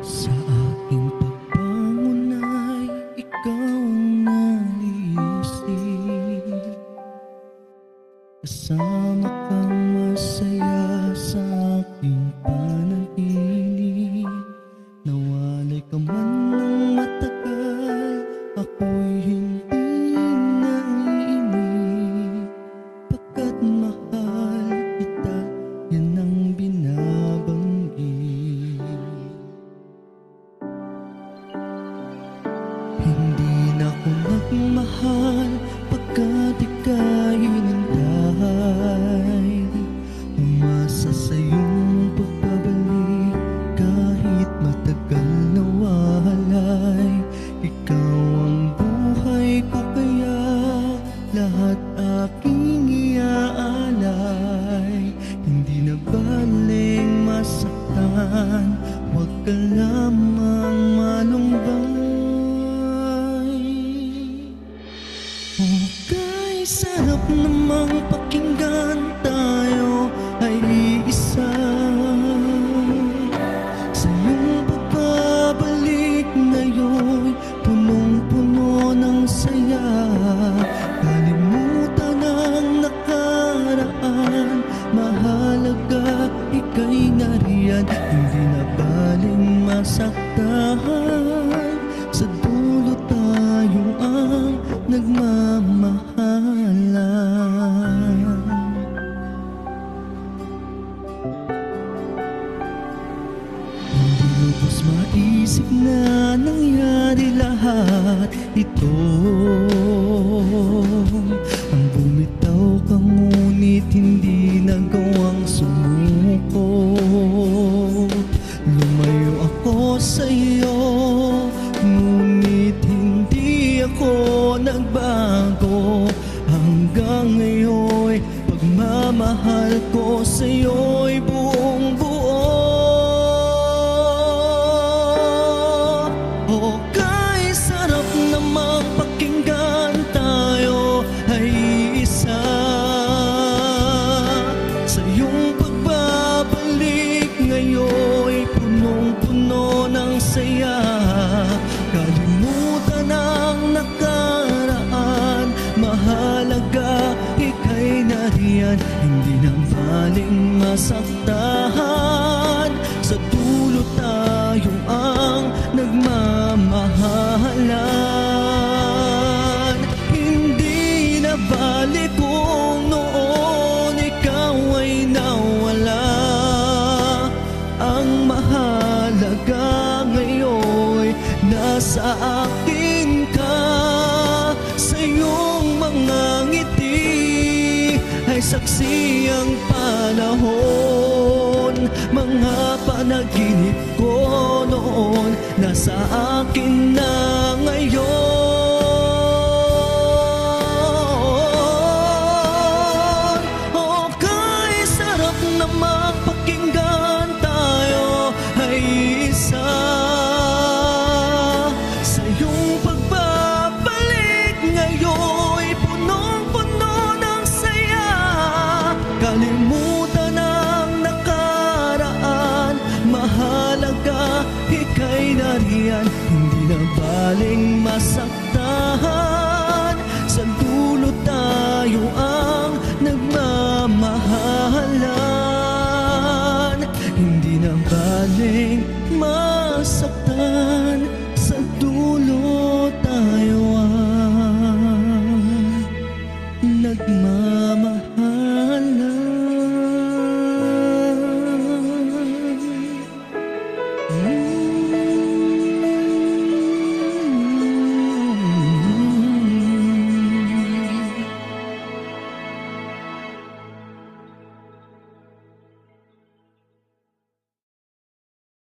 Sa aking pagbangon ay ikaw ang naisip, kasama kang masaya sa aking panaginip. Nawalay ka man ng matagal, ako'y hindi naiinip, pagkat mahal kita, yan ang binabanggit. Hindi na ako nagmahal pagkat ika'y hinintay. Umasa sa iyong pagbabalik kahit matagal na walay. Ikaw ang buhay ko kaya lahat aking iaalay. Hindi na baling masaktan, huwag ka lamang malumbay. Okay, sarap namang pakinggan tayo ay iisa. Sa iyong pagbabalik ngayon, punong-puno ng saya. Kalimutan ang nakaraan, mahalaga ika'y nariyan. Hindi na baling masaktan, sa dulo tayo ang nagmamahalan. Hindi lubos maisip na nangyari lahat ito. Ang bumitaw ka ngunit hindi nagawang sumuko. Lumayo ako sa iyo, ngunit hindi ako nagbago. Hanggang ngayon, pagmamahal ko sa iyo'y buong buo. Okay, sarap namang pakinggan tayo ay isa. Sa iyong pagbabalik ngayon'y punong-puno ng saya. Kalimutan ang nakaraan, mahalaga ika'y nariyan. Hindi na baling masaktan, sa dulo tayo ang nagmamahalan. Hindi na balik kung noon ikaw ay nawala. Ang mahalaga ngayon, nasa akin ka. Sa iyong mga ngiti ay saksi ang panahon. Mga panaginip ko noon, nasa akin na ngayon. Okay, sarap namang pakinggan tayo ay isa. Sa iyong pagbabalik ngayon'y punong-puno ng saya. Kalimutan ang nakaraan, mahalaga ika'y nariyan. Hindi na baling masaktan, sa dulo tayo ang nagmamahalan. Hindi na baling masaktan,